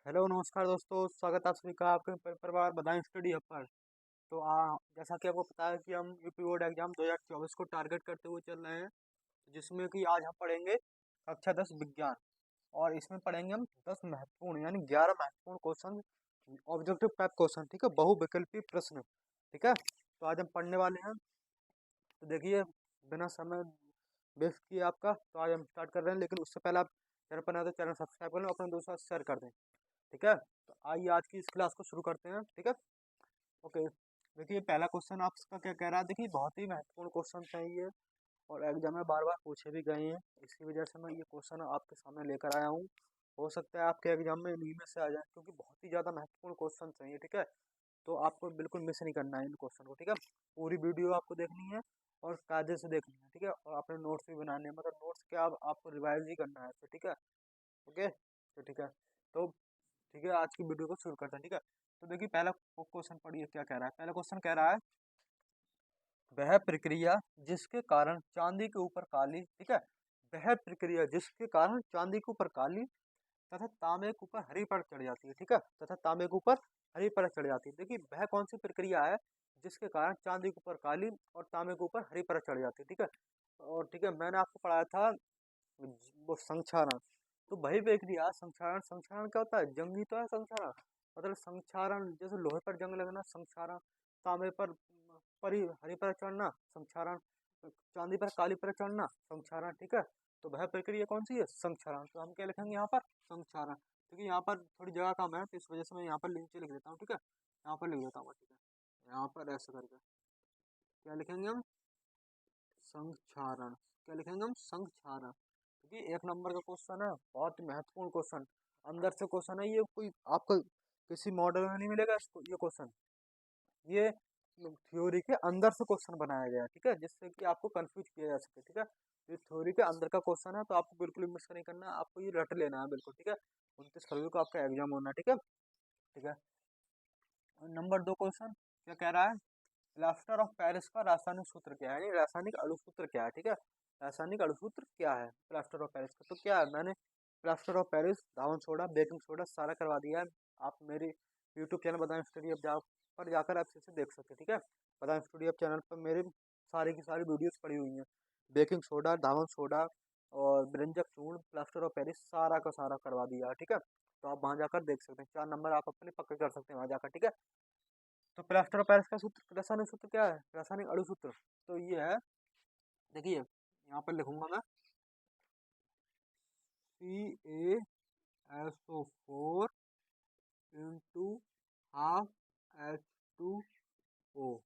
Hello नमस्कार दोस्तों, स्वागत है आप सभी का आपके परिवार बधाई स्टडी हब पर। तो जैसा कि आपको पता है कि हम यूपी बोर्ड एग्जाम 2024 को टारगेट करते हुए चल रहे हैं, जिसमें कि आज हम पढ़ेंगे कक्षा 10 विज्ञान। और इसमें पढ़ेंगे हम 10 महत्वपूर्ण यानी 11 महत्वपूर्ण क्वेश्चन, ऑब्जेक्टिव टाइप क्वेश्चन, ठीक है, बहुविकल्पी प्रश्न। ठीक है, तो आज हम पढ़ने वाले हैं। तो देखिए, बिना समय वेस्ट किए आपका, तो आज हम स्टार्ट कर रहे हैं। लेकिन उससे पहले आप चैनल पर नए हो तो चैनल सब्सक्राइब कर लें, अपने दोस्तों के साथ शेयर कर दें। ठीक है, तो आइए आज की इस क्लास को शुरू करते हैं। ठीक है, ओके। देखिए, पहला क्वेश्चन आपका क्या कह रहा है। देखिए, बहुत ही महत्वपूर्ण क्वेश्चन है ये, और एग्जाम में बार बार पूछे भी गए हैं। इसी वजह से मैं ये क्वेश्चन आपके सामने लेकर आया हूँ। हो सकता है आपके एग्जाम में इन्हीं में से आ जाए, क्योंकि बहुत ही ज़्यादा महत्वपूर्ण क्वेश्चन चाहिए। ठीक है, तो आपको बिल्कुल मिस नहीं करना है इन क्वेश्चन को। ठीक है, पूरी वीडियो आपको देखनी है और कायदे से देखनी है। ठीक है, और अपने नोट्स भी बनाने हैं, मतलब नोट्स क्या, आपको रिवाइज ही करना है। ठीक है, ओके, तो ठीक है। तो ठीक है, आज की वीडियो को शुरू करते हैं। ठीक है, तो देखिए, पहला क्वेश्चन पढ़िए क्या कह रहा है। पहला क्वेश्चन कह रहा है, वह प्रक्रिया जिसके कारण चांदी के ऊपर काली, ठीक है, वह प्रक्रिया जिसके कारण चांदी के ऊपर काली तथा तांबे के ऊपर हरी परत चढ़ जाती है। ठीक है, तथा तांबे के ऊपर हरी परत चढ़ जाती है। देखिए, वह कौन सी प्रक्रिया है जिसके कारण चांदी के ऊपर काली और तांबे के ऊपर हरी परत चढ़ जाती है। ठीक है, और ठीक है, मैंने आपको पढ़ाया था वो संक्षारण। तो वही प्रक्रिया संक्षारण। संक्षारण क्या होता है? जंग ही तो है संक्षारण। मतलब संक्षारण, जैसे लोहे पर जंग लगना संक्षारण, तांबे पर परी हरी पर चढ़ना संक्षारण, चांदी पर काली पर चढ़ना संक्षारण। ठीक है, तो वह प्रक्रिया कौन सी है? संक्षारण। तो हम क्या लिखेंगे यहाँ पर? संक्षारण। क्योंकि यहाँ पर थोड़ी जगह कम है, तो इस वजह से मैं यहाँ पर नीचे लिख देता हूँ। ठीक है, यहाँ पर लिख देता हूँ। ठीक है, यहाँ पर ऐसे करके क्या लिखेंगे हम? संक्षारण। क्या लिखेंगे हम? संक्षारण। क्योंकि एक नंबर का क्वेश्चन है, बहुत महत्वपूर्ण क्वेश्चन, अंदर से क्वेश्चन है ये। कोई आपको किसी मॉडल में नहीं मिलेगा इसको, ये क्वेश्चन। ये थ्योरी के अंदर से क्वेश्चन बनाया गया है। ठीक है, जिससे कि आपको कंफ्यूज किया जा सके। ठीक है, ये थ्योरी के अंदर का क्वेश्चन है, तो आपको बिल्कुल भी मिस नहीं करना है, आपको ये रट लेना है बिल्कुल। ठीक है, 29 फरवरी को आपका एग्जाम होना है। ठीक है, ठीक है। नंबर 2 क्वेश्चन क्या कह रहा है, प्लास्टर ऑफ पेरिस का रासायनिक सूत्र क्या है, यानी रासायनिक अणुसूत्र क्या है। ठीक है, रासायनिक अणुसूत्र क्या है प्लास्टर ऑफ पेरिस का। तो क्या है, मैंने plaster of Paris, Dhawan soda, baking soda सारा करवा दिया है। आप मेरे यूट्यूब चैनल बदाम स्टूडियो पर जाकर आप इसे देख सकते हैं। ठीक है, बदाम स्टूडियो चैनल पर मेरे सारी की सारी वीडियोस पड़ी हुई हैं। बेकिंग सोडा, धावन सोडा और ब्रंजक चूर्ण, प्लास्टर ऑफ पेरिस सारा का सारा करवा दिया है। ठीक है, तो आप वहाँ जाकर देख सकते हैं, 4 नंबर आप अपने पक्के कर सकते हैं वहाँ जाकर। ठीक है, तो प्लास्टर ऑफ पेरिस का सूत्र, रासायनिक सूत्र क्या है? रासायनिक अणु सूत्र। तो ये है, देखिए यहाँ पर लिखूंगा मैं, CaSO4 into half H2O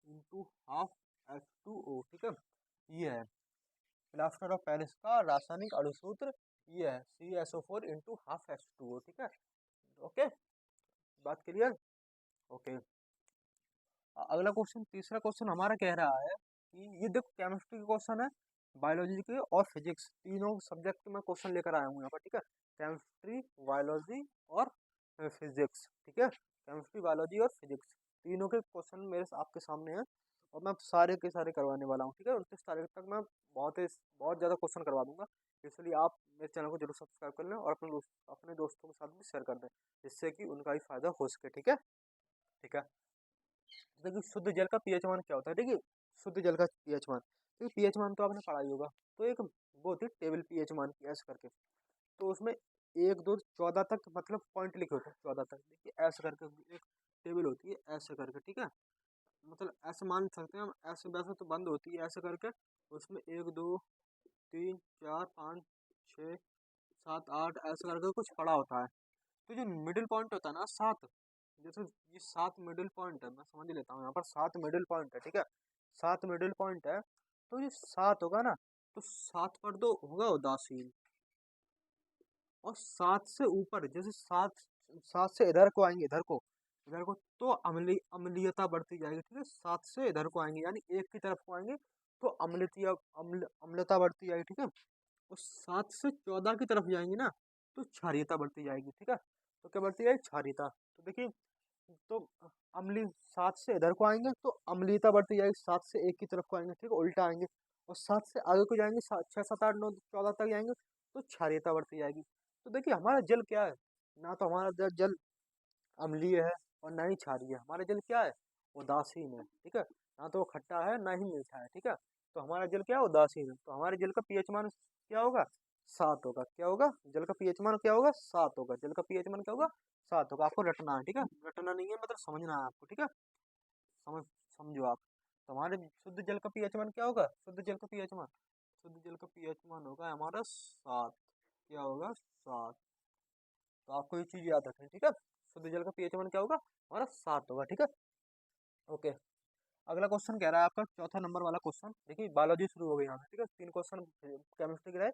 into half H2O। ठीक है, ये है प्लास्टर ऑफ पेरिस का रासायनिक अणु सूत्र। ये है CaSO4 इंटू हाफ H2O। ठीक है, ओके, बात क्लियर। ओके, अगला क्वेश्चन, तीसरा क्वेश्चन हमारा कह रहा है कि ये देखो, केमिस्ट्री का क्वेश्चन है, बायोलॉजी के और फिजिक्स तीनों सब्जेक्ट में क्वेश्चन लेकर आया हूँ यहाँ पर। ठीक है, केमिस्ट्री, बायोलॉजी और फिजिक्स। ठीक है, केमिस्ट्री, बायोलॉजी और फिजिक्स तीनों के क्वेश्चन मेरे आपके सामने हैं, और मैं सारे के सारे करवाने वाला हूँ। ठीक है, 29 तारीख तक मैं बहुत ज़्यादा क्वेश्चन करवा दूंगा। इसलिए आप मेरे चैनल को जरूर सब्सक्राइब कर लें और अपने दोस्तों के साथ भी शेयर कर दें, जिससे कि उनका भी फायदा हो सके। ठीक है, ठीक है। देखिए, शुद्ध जल का पीएच मान क्या होता है। देखिए, शुद्ध जल का पीएच मान, तो पीएच मान तो आपने पढ़ा ही होगा। तो एक वो होती है टेबल पीएच मान की, ऐसे करके। तो उसमें 1 2 14 तक मतलब पॉइंट लिखे होते हैं, 14 तक। देखिए, ऐसे करके एक टेबल होती है, ऐसे करके। ठीक है, मतलब ऐसे मान सकते हैं हम, ऐसे वैसे तो बंद होती है ऐसे करके। उसमें 1 2 3 4 5 6 7 8 ऐसे करके कुछ पड़ा होता है। तो जो मिडिल पॉइंट होता है ना, 7, जैसे ये 7 मिडिल पॉइंट है, मैं समझ लेता हूँ यहाँ पर 7 मिडिल पॉइंट है। ठीक है, 7 मिडिल पॉइंट है। तो ये 7 होगा ना, तो 7 पर तो होगा उदासीन, और 7 से ऊपर, जैसे 7, 7 से इधर को आएंगे, इधर को तो अम्लीयता बढ़ती जाएगी। ठीक है, 7 से इधर को आएंगे, यानी एक की तरफ को आएंगे, तो अम्लता बढ़ती जाएगी। ठीक है, और 7 से 14 की तरफ जाएंगे ना, तो क्षारीयता बढ़ती जाएगी। ठीक है, तो क्या बढ़ती जाएगी? क्षारीयता। तो देखिए, तो अम्ली 7 से इधर को आएंगे तो अम्लीयता बढ़ती जाएगी, 7 से 1 की तरफ को आएंगे, ठीक है, उल्टा आएंगे। और 7 से आगे को जाएंगे, 6 7 8 9 14 तक जाएंगे, तो क्षारीयता बढ़ती जाएगी। तो देखिए, हमारा जल क्या है? ना तो हमारा जल अम्लीय है और ना ही क्षारीय है, हमारा जल क्या है, उदासीन है, ठीक है। ना तो वो खट्टा है ना ही मीठा है, ठीक है। तो हमारा जल क्या है, उदासीन है, तो हमारे जल का पीएच मान क्या होगा, 7 होगा। क्या होगा, जल का पीएच मान क्या होगा, 7 होगा। जल का पीएच मान क्या होगा, 7 होगा। आपको रटना है, ठीक है, रटना नहीं है, मतलब समझना है आपको, ठीक है। समझो आप। तो हमारे शुद्ध जल का पीएच मान क्या होगा, शुद्ध जल का पीएच मान, शुद्ध जल का पीएच मान होगा हमारा 7। क्या होगा, 7। तो आपको ये चीज याद रखनी है, ठीक है। शुद्ध जल का पीएच मान क्या होगा, हमारा 7 होगा, ठीक है। ओके। अगला क्वेश्चन कह रहा है आपका चौथा नंबर वाला क्वेश्चन। देखिए बायोलॉजी शुरू हो गई यहाँ से, ठीक है। 3 क्वेश्चन केमिस्ट्री के रहे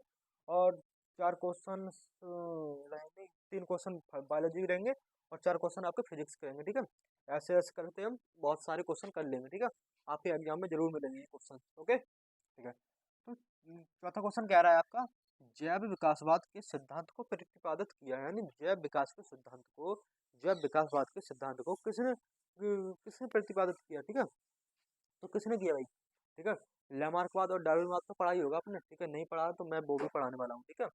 और 4 क्वेश्चन रहेंगे, 3 क्वेश्चन बायोलॉजी के रहेंगे और 4 क्वेश्चन आपके फिजिक्स के रहेंगे, ठीक है। ऐसे ऐसे करते हम बहुत सारे क्वेश्चन कर लेंगे, ठीक है। आपके एग्जाम में जरूर मिलेंगे ये क्वेश्चन, ओके, ठीक है। तो चौथा क्वेश्चन कह रहा है आपका, जैव विकासवाद के सिद्धांत को प्रतिपादित किया है, यानी जैव विकास के सिद्धांत को, जैव विकासवाद के सिद्धांत को किसने किसने प्रतिपादित किया, ठीक है। तो किसने किया भाई, ठीक है। लैमार्कवाद और डार्विनवाद तो पढ़ा ही होगा आपने, ठीक है। नहीं पढ़ा तो मैं वो भी पढ़ाने वाला हूँ, ठीक है।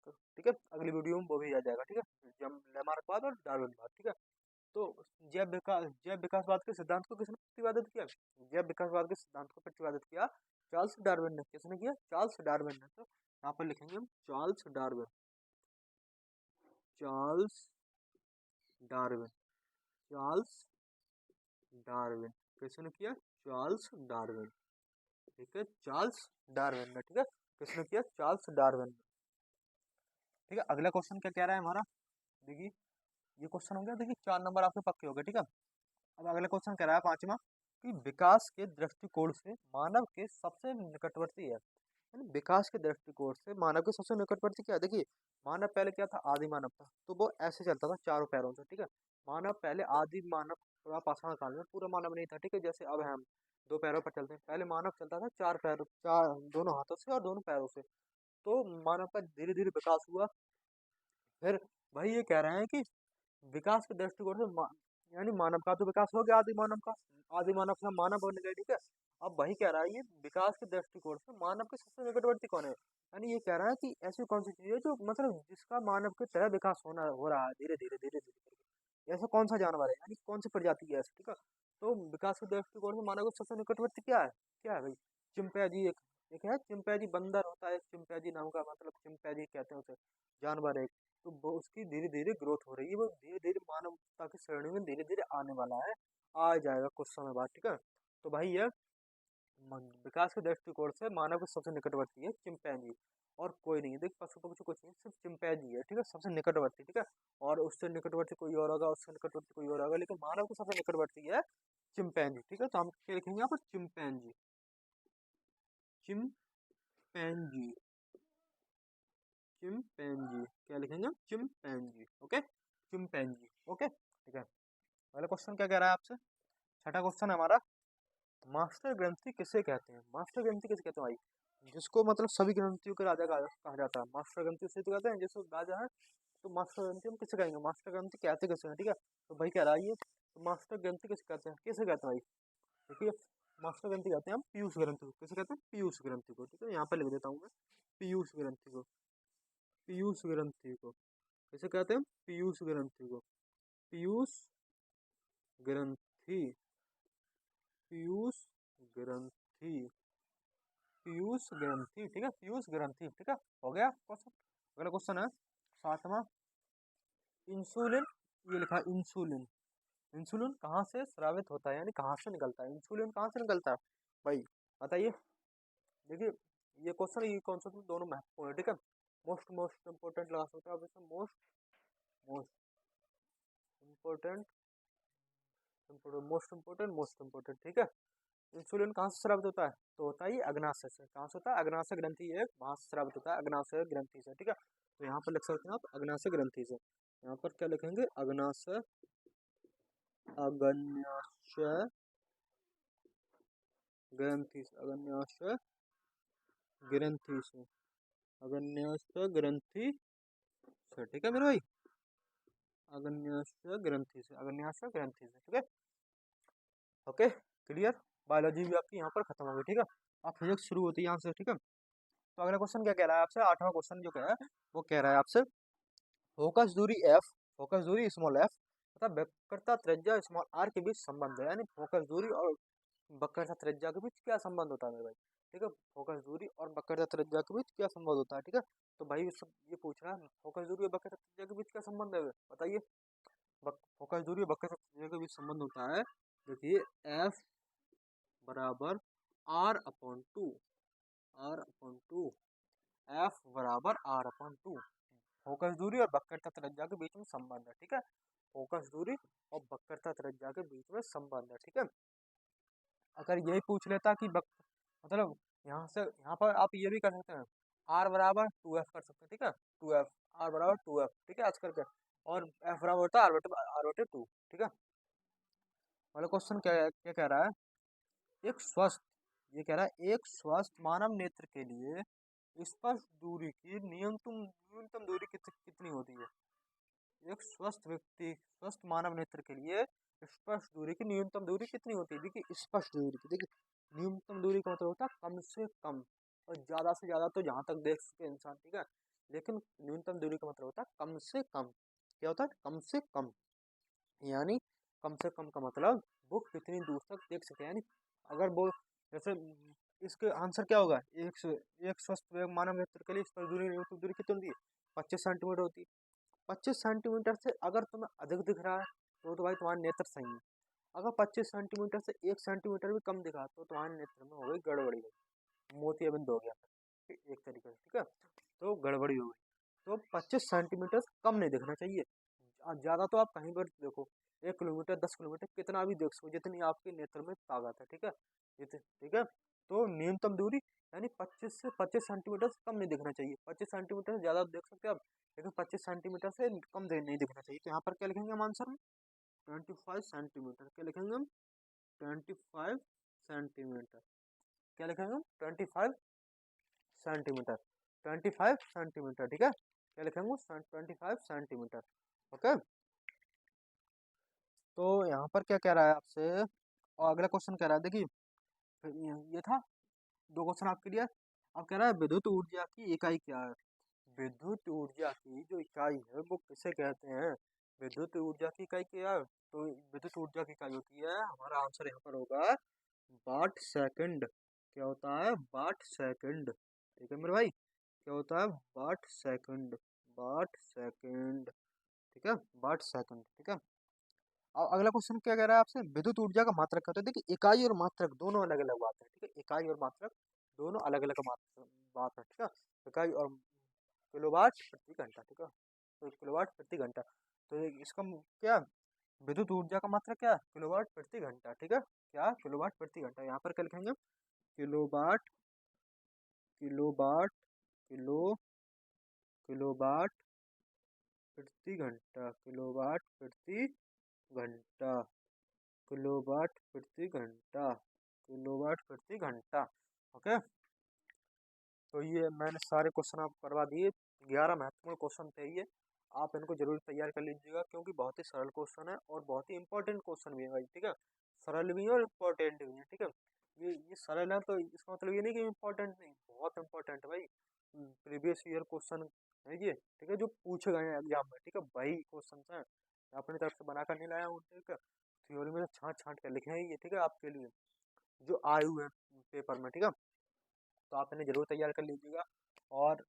तो ठीक है, अगली वीडियो में वो भी आ जाएगा, ठीक है, लैमार्कवाद और डार्विनवाद, ठीक है। तो जैव विकासवाद के सिद्धांत को किसने प्रतिपादित किया, जैव विकासवाद के सिद्धांत को प्रतिपादित किया चार्ल्स डार्विन ने। किसने किया, चार्ल्स डार्विन ने। तो यहाँ पर लिखेंगे हम Charles Darwin, Charles Darwin, Charles Darwin. किसने किया, चार्ल्स डार्विन, ठीक है, चार्ल्स डार्विन ने, ठीक है। किसने किया, चार्ल्स डार्विन ने, ठीक है। अगला क्वेश्चन क्या कह रहा है हमारा, देखिए ये क्वेश्चन हो गया, देखिए 4 नंबर आपके पक्के हो गए, ठीक है। अब अगला क्वेश्चन कह रहा है पांचवा, कि विकास के दृष्टिकोण से मानव के सबसे निकटवर्ती है, यानी विकास के दृष्टिकोण से मानव के सबसे निकटवर्ती क्या है। देखिए मानव पहले क्या था, आदि मानव था, तो वो ऐसे चलता था चारों पैरों से, ठीक है। मानव पहले आदि मानव थोड़ा पाषाण काल में पूरा मानव नहीं था, ठीक है। जैसे अब हम 2 पैरों पर चलते हैं, पहले मानव चलता था 4 पैरों, 4 दोनों हाथों से और दोनों पैरों से। तो मानव का धीरे धीरे विकास हुआ। फिर भाई ये कह रहे हैं कि विकास के दृष्टिकोण से यानी मानव का तो विकास हो गया, आदि मानव का, आदि मानव से हम मानव बन गए, ठीक है। अब वही कह रहा है ये विकास के दृष्टिकोण से मानव के सबसे निकटवर्ती कौन है, यानी ये कह रहा है कि ऐसी कौन सी चीज है जो मतलब जिसका मानव के तरह विकास होना हो रहा है धीरे धीरे धीरे धीरे करके, ऐसा कौन सा जानवर है, यानी कौन सी प्रजाति है ऐसी, ठीक है। तो विकास के दृष्टिकोण से मानव के सबसे निकटवर्ती क्या है भाई, चिंपैंजी एक है, चिंपैंजी बंदर होता है, चिंपैंजी नाम का, मतलब चिंपैंजी कहते हैं उसे, जानवर है। तो वो उसकी धीरे धीरे ग्रोथ हो रही है, वो धीरे धीरे मानवता की श्रेणी में धीरे धीरे आने वाला है, आ जाएगा कुछ समय बाद, ठीक है। तो भाई ये विकास के दृष्टिकोण से मानव के सबसे निकटवर्ती है चिंपैंजी, और कोई नहीं है, देख पशु पक्षी कुछ नहीं, सिर्फ चिंपैंजी है, ठीक है, सबसे निकटवर्ती, ठीक है। और उससे निकटवर्ती कोई और होगा, उससे निकटवर्ती कोई और होगा, लेकिन मानव के सबसे निकटवर्ती है चिंपैंजी, ठीक है। तो हम क्या लिखेंगे यहाँ पर, चिंपैंजी, चिंपैंजी, चिंपैंजी, क्या लिखेंगे, चिंपैंजी, ओके, चिंपैंजी, ओके, ठीक है। अगला क्वेश्चन क्या कह रहा है आपसे, छठा क्वेश्चन है हमारा, मास्टर ग्रंथि किसे कहते हैं, मास्टर ग्रंथि किसे कहते हैं भाई, जिसको मतलब सभी ग्रंथियों के राजा कहा जाता है, मास्टर ग्रंथि उसे तो कहते हैं जिसको राजा है। तो मास्टर ग्रंथि हम किसे कहेंगे, मास्टर ग्रंथि कहते किसे हैं, ठीक है। तो भाई कह रहा है ये, तो मास्टर ग्रंथि किसे कहते हैं, किसे कहते हैं भाई, देखिए मास्टर ग्रंथि कहते हैं हम पीयूष ग्रंथि को, किसे कहते हैं, पीयूष ग्रंथि को, ठीक है। यहाँ पर लिख देता हूँ मैं, पीयूष ग्रंथि को, पीयूष ग्रंथि को किसे कहते हैं, पीयूष ग्रंथि को, पीयूष ग्रंथि, पीयूष ग्रंथि, पीयूष ग्रंथि, ठीक है, पीयूष ग्रंथि, ठीक है। हो गया क्वेश्चन। अगला क्वेश्चन है सातवां, इंसुलिन, ये लिखा है इंसुलिन, इंसुलिन कहाँ से स्रावित होता है, यानी कहाँ से निकलता है, इंसुलिन कहाँ से निकलता है भाई, बताइए। देखिए ये क्वेश्चन, ये कॉन्सेप्ट दोनों महत्वपूर्ण है, ठीक है। मोस्ट मोस्ट इम्पोर्टेंट लगा सकते हो आप इसमें, most most important, most important, ठीक है। इंसुलिन कहाँ से स्रावित होता है, तो होता है ये अग्नाशय से, कहाँ से होता है, अग्नाशय ग्रंथि है, वहां से स्रावित होता है, अग्नाशय ग्रंथि से, ठीक है। तो यहाँ पर लिख सकते हैं आप अग्नाशय ग्रंथि से, यहाँ पर क्या लिखेंगे, अग्नाशय, अग्नाशय ग्रंथि से, अग्नाशय ग्रंथि से, अग्नाशय ग्रंथि से, ठीक है मेरे भाई, अग्नाशय ग्रंथि से, अग्नाशय ग्रंथि से, ठीक है, ओके, क्लियर। बायोलॉजी भी आपकी यहाँ पर खत्म हो गई, ठीक है। अब फिजिक्स शुरू होती है यहाँ से, ठीक है। तो अगला क्वेश्चन क्या कह रहा है आपसे, आठवां क्वेश्चन जो कह रहा है वो कह रहा है आपसे, फोकस दूरी f फोकस दूरी स्मॉल एफ तथा वक्रता त्रिज्या स्मॉल आर के बीच संबंध है। यानी फोकस दूरी और वक्रता त्रिज्या के बीच क्या संबंध होता है मेरे भाई, ठीक है। फोकस दूरी और वक्रता त्रिज्या के बीच क्या संबंध होता है, ठीक है। तो भाई सब ये पूछ रहा है फोकस दूरी और वक्रता त्रिज्या के बीच क्या संबंध है, बताइए। फोकस दूरी और वक्रता त्रिज्या के बीच संबंध होता है, देखिए एफ बराबर R upon two, R upon two, F बराबर आर अपॉन टू। फोकस दूरी और वक्रता त्रिज्या के बीच में संबंध है, ठीक है। फोकस दूरी और वक्रता त्रिज्या के बीच में संबंध है, ठीक है। अगर यही पूछ लेता कि मतलब यहाँ से यहाँ पर आप ये भी कर सकते हैं, आर बराबर 2f कर सकते हैं, ठीक है। 2f, आर बराबर 2f, ठीक है, आज करके। और एफ बराबर होता है आर बटे 2, ठीक है। वाला क्वेश्चन क्या कह रहा है, एक स्वस्थ, ये कह रहा है एक स्वस्थ मानव नेत्र के लिए स्पर्श दूरी की न्यूनतम दूरी कितनी होती है। एक स्वस्थ व्यक्ति, स्वस्थ मानव नेत्र के लिए स्पर्श दूरी की न्यूनतम दूरी कितनी होती है। देखिए स्पर्श दूरी की, देखिए न्यूनतम दूरी का मतलब होता है कम से कम, और ज्यादा से ज्यादा तो जहां तक देख सके इंसान, ठीक है। लेकिन न्यूनतम दूरी का मतलब होता है कम से कम, क्या होता है, कम से कम। यानी कम से कम का मतलब वो कितनी दूर तक देख सके। यानी अगर वो जैसे इसके आंसर क्या होगा, एक स्वस्थ मानव नेत्र के लिए स्पर्श दूरी न्यूनतम दूरी कितनी होती है, 25 सेंटीमीटर होती है। 25 सेंटीमीटर से अगर तुम्हें अधिक दिख रहा है तो भाई तुम्हारा नेत्र सही है। अगर 25 सेंटीमीटर से 1 सेंटीमीटर भी कम दिखा तो तुम्हारे नेत्र में हो गई गड़बड़ी, मोतियाबिंद हो गया एक तरीके से, ठीक है। तो गड़बड़ी हो गई, तो 25 सेंटीमीटर से कम नहीं दिखना चाहिए। ज्यादा तो आप कहीं पर देखो 1 किलोमीटर 10 किलोमीटर कितना भी देख सको, जितनी आपके नेत्र में ताकत है, ठीक है। ठीक है, तो न्यूनतम दूरी यानी 25 सेंटीमीटर से कम नहीं दिखना चाहिए। 25 सेंटीमीटर से ज्यादा देख सकते हैं आप, लेकिन 25 सेंटीमीटर से कम नहीं दिखना चाहिए। तो यहाँ पर क्या लिखेंगे हम आंसर में, 25 सेंटीमीटर। क्या लिखेंगे हम, 25 सेंटीमीटर। क्या लिखेंगे हम, 25 सेंटीमीटर, 25 सेंटीमीटर, ठीक है। क्या लिखेंगे, 25 सेंटीमीटर, ओके। तो यहाँ पर क्या कह रहा है आपसे, और अगला क्वेश्चन कह रहा है, देखिए ये था 2 क्वेश्चन आपके लिए। अब कह रहा है विद्युत ऊर्जा की इकाई क्या है। विद्युत ऊर्जा की जो इकाई है वो किसे कहते हैं, विद्युत ऊर्जा की इकाई क्या है। तो विद्युत ऊर्जा की इकाई होती है, हमारा आंसर यहाँ पर होगा वाट सेकंड। क्या होता है, वाट सेकंड, ठीक है मेरे भाई। क्या होता है, वाट सेकंड, वाट सेकंड, ठीक है, वाट सेकंड, ठीक है। अब अगला क्वेश्चन क्या कह रहा है आपसे, विद्युत ऊर्जा का मात्रक क्या होता है। देखिए इकाई और मात्रक दोनों अलग अलग बात है, ठीक है। इकाई और मात्रक दोनों अलग अलग बात है, ठीक है। इकाई और किलोवाट प्रति घंटा, ठीक है। तो किलोवाट प्रति घंटा, तो इसका क्या, विद्युत ऊर्जा का मात्रक क्या, किलोवाट प्रति घंटा, ठीक है। क्या, किलोवाट प्रति घंटा। यहाँ पर क्या लिखेंगे, किलोवाट, किलोवाट, किलोवाट प्रति घंटा, किलोवाट प्रति घंटा, किलोवाट प्रति घंटा, किलोवाट प्रति घंटा, ओके। तो ये मैंने सारे क्वेश्चन आपको करवा दिए, 11 महत्वपूर्ण क्वेश्चन थे ये। आप इनको जरूर तैयार कर लीजिएगा, क्योंकि बहुत ही सरल क्वेश्चन है और बहुत ही इंपॉर्टेंट क्वेश्चन भी है भाई, ठीक है। सरल भी है और इम्पोर्टेंट भी है, ठीक है। ये सरल है तो इसका मतलब ये नहीं कि इम्पोर्टेंट नहीं, बहुत इंपॉर्टेंट है भाई। प्रीवियस ईयर क्वेश्चन है ये, ठीक है, जो पूछे गए हैं एग्जाम में, ठीक है, वही क्वेश्चन है। अपनी तरफ से बनाकर नहीं लाया हूँ, ठीक है। थ्योरी में छांट छांट कर लिखे हैं ये, ठीक है, आपके लिए जो आए हुए हैं पेपर में, ठीक है। तो आप इन्हें जरूर तैयार कर लीजिएगा। और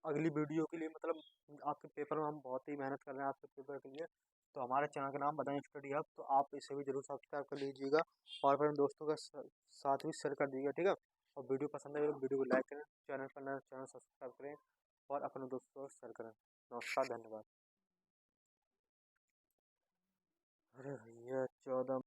अगली वीडियो के लिए मतलब आपके पेपर में हम बहुत ही मेहनत कर रहे हैं आपके पेपर के लिए। तो हमारे चैनल का नाम बदायूं स्टडी हब, तो आप इसे भी जरूर सब्सक्राइब कर लीजिएगा और अपने दोस्तों के साथ भी शेयर कर दीजिएगा, ठीक है। और वीडियो पसंद है तो वीडियो को लाइक करें, चैनल पर नए चैनल सब्सक्राइब करें और अपने दोस्तों को शेयर करें। नमस्कार, धन्यवाद। अरे भैया 14